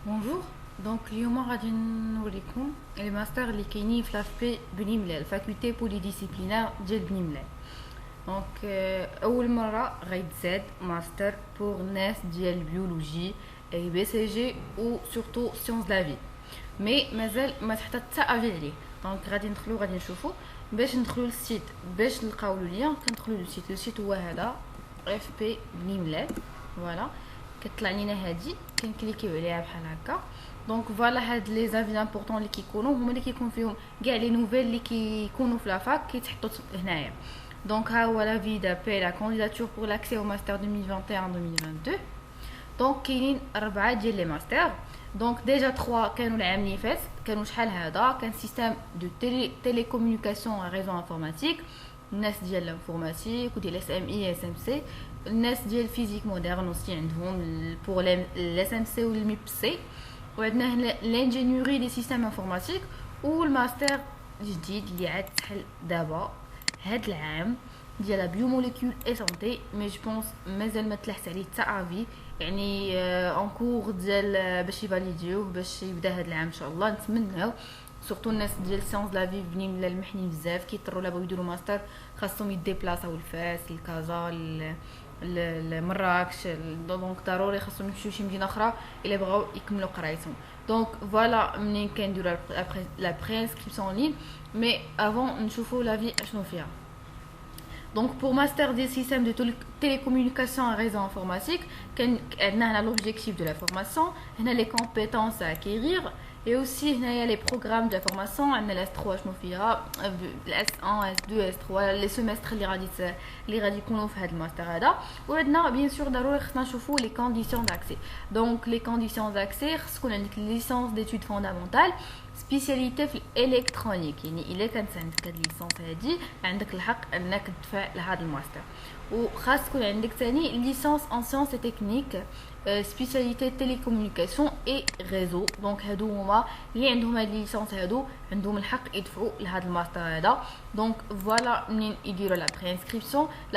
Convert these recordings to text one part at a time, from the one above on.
بونجور. دونك اليوم غادي نوريكم لي ماستر اللي كاينين في لافبي بني ملال فاكولتي بولي ديسيبلينير ديال بني ملال. دونك اول مره غيتزاد ماستر بور ناس ديال البيولوجي اي بي سي جي و سورتو سيونس لا في، مي مازال ما تحط حتى افي عليه. دونك غادي ندخلو غادي نشوفو باش ندخلو للسيت باش نلقاو لو لين. كندخلو للسيت هو هذا اف بي بني ملال. فوالا كتطلع لينا هادي كنكليكيو عليها بحال هكا. دونك فوالا هاد لي زافي امبورطون اللي كيكونوا هما اللي كيكون فيهم كاع لي نوفيل اللي كيكونوا في لافاك كيتحطوا هنايا. دونك ها هو لا في دابي لا كانديداتور بور لاكسي او ماستر 2021-2022. دونك كاينين 4 ديال لي ماستر. دونك ديجا 3 كانوا العام اللي فات، كانوا شحال هذا كان سيستيم دو تيليكومونيكاسيون ريزو انفورماتيك، الناس ديال الانفورماتيك وديال اس ام اي اس ام سي. الناس ديال الفيزيك مودرن اوسي عندهم بور الاس ام سي والميب سي. وعندنا هنا لانجينيوري دي سيستيم انفورماتيك والماستر جديد اللي عاد تحل دابا هاد العام ديال بيوموليكول اي سونتي. مي جو بونس مازال ما تلحت عليه حتى افي، يعني اون كور ديال باش يفاليديوه باش يبدا هاد العام ان شاء الله. نتمناو سورتو الناس ديال سيونس لا في بني ملال محنين بزاف كيضطروا لا بغاو يديروا ماستر خاصهم يديبلاصاو لفاس لكازا لمراكش. دونك ضروري خاصهم يمشيو شي مدينه اخرى الا بغاو يكملوا قرايتهم. دونك فوالا منين كنديروا لا برينسكريبسيون لين. مي افون نشوفوا لا في اشنو فيها. Donc pour master des systèmes de télécommunication et réseau informatique, on a l'objectif de la formation, on a les compétences à acquérir et aussi on a les programmes de la formation, on a l'S3, l'S1, S2, S3, les semestres اللي غادي يكونوا في هذا الماستر هذا. وعندنا bien sûr ضروري خصنا نشوفوا les conditions d'accès. Donc les conditions d'accès خص تكون عندك licence d'études fondamentales سبيسياليتي في الالكترونيك، يعني الا كانت عندك هاد الليسونس هادي عندك الحق انك تدفع لهذا الماستر. وخاص تكون عندك ثاني ليسونس ان سيونس تكنيك سبيسياليتي تيليكومونيكاسيون اي ريزو. دونك هادو هما اللي عندهم هاد ليسونس هادو عندهم الحق يدفعوا لهذا الماستر هذا. دونك فوالا منين يديروا لا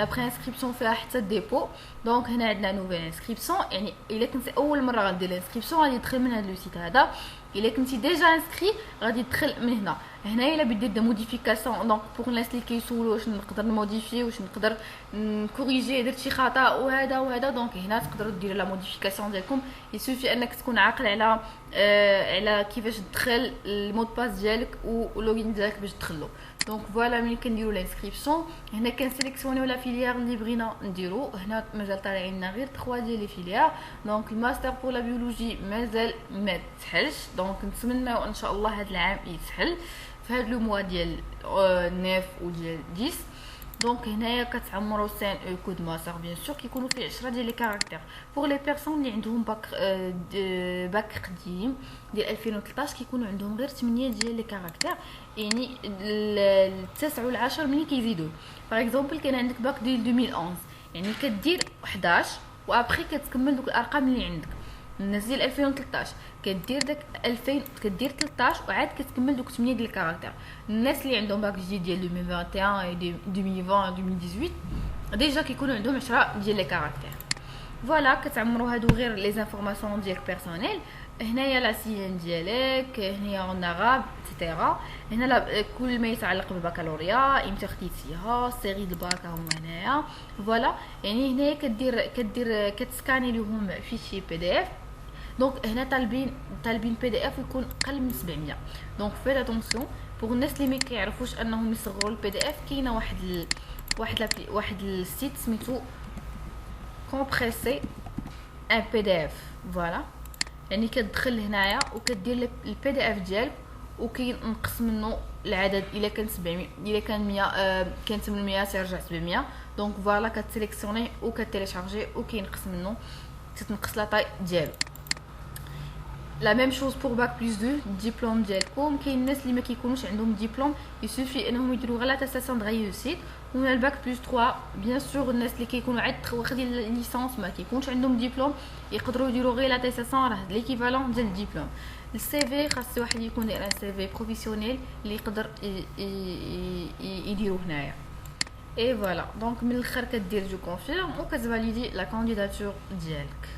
برينسكريبسيون فيها حتى ديبو. دونك هنا عندنا نوفيل انسكريبسيون، يعني الا كنت اول مره غدير الانسكريبسيون غادي تدخل من هذا لو سيت هذا. الا كنتي ديجا انسكري غادي تدخل من هنا. هنايا الا بدير دي موديفيكاسيون دونك بوغ الناس اللي كيسولوا واش نقدر نموديفي واش نقدر نكوريجي درت شي خطا وهذا دونك هنا تقدروا ديروا لا موديفيكاسيون ديالكم. يسوفي انك تكون عاقل على كيفاش تدخل المود باس ديالك واللوغين ديالك باش تدخلو. دونك فوالا ملي كنديروا لانسكريبسيون هنا كنسيليكسيونيو لا فيليير اللي بغينا نديرو. هنا مازال طالعين لنا غير 3 ديال لي فيليير. دونك الماستر بور لا بيولوجي مازال ما تحلش، دونك نتمناو ان شاء الله هذا العام يتحل في هاد لو موا ديال 9 وديال 10. دونك هنايا كتعمروا سان او كود ماستر بيان سور كيكونوا فيه 10 ديال لي كاركتير بور لي بيرسون اللي عندهم باك قديم ديال 2013 كيكونوا عندهم غير 8 ديال لي كاركتير. يعني التاسع والعاشر ملي كيزيدوا باغ اكزومبل كان عندك باك ديال 2011 يعني كدير 11 وابخي كتكمل دوك الارقام اللي عندك. الناس ديال 2013 كدير داك 2000 كدير 13 وعاد كتكمل دوك 8 ديال الكاركتير. الناس اللي عندهم باك جديد ديال 2021 2020 2018 ديجا كيكونوا عندهم 10 ديال لي كاركتير. فوالا كتعمروا هادو غير لي زانفورماسيون ديالك بيرسونيل. هنايا لا سيان ديالك، هنايا اون عرب اكسيتيرا. هنا كل ما يتعلق بالبكالوريا امتى خديتيها سيري الباك هما هنايا. فوالا يعني هنايا كدير كتسكاني لهم فيشي بي دي اف. دونك هنا طالبين بي دي اف يكون اقل من 700. دونك فيت اتونسيون بوغ الناس اللي ما كيعرفوش انهم يصغروا البي دي اف. كاينه واحد السيت سميتو كومبريسي ان بي دي اف. فوالا يعني كتدخل هنايا وكدير البي دي اف ديالك وكينقص منه العدد. الا كان 700 الا كان 100 كان 800 تيرجع 700. دونك فوالا كتسيليكسيوني وكتيليشارجي وكينقص منه تتنقص لا طاي ديالو. لا ميم شوز بور باك بلس 2 الدبلوم ديالكم. كاين الناس اللي ما كيكونوش عندهم دبلوم يسوفي انهم يديروا غير لا تاساسيون دغ ريوسيت. وهنا الباك بلس 3 بيان سور الناس اللي كيكونوا عاد واخدين ليسانس ما كيكونش عندهم ديبلوم يقدروا يديروا غير لا تاساسيون راه ليكيفالون ديال الدبلوم. السي في خاص واحد يكون داير سي في بروفيسيونيل اللي يقدر يديروا هنايا. اي فوالا دونك من الاخر كدير جو كونفيرم وكتفاليدي لا كانديداتور ديالك.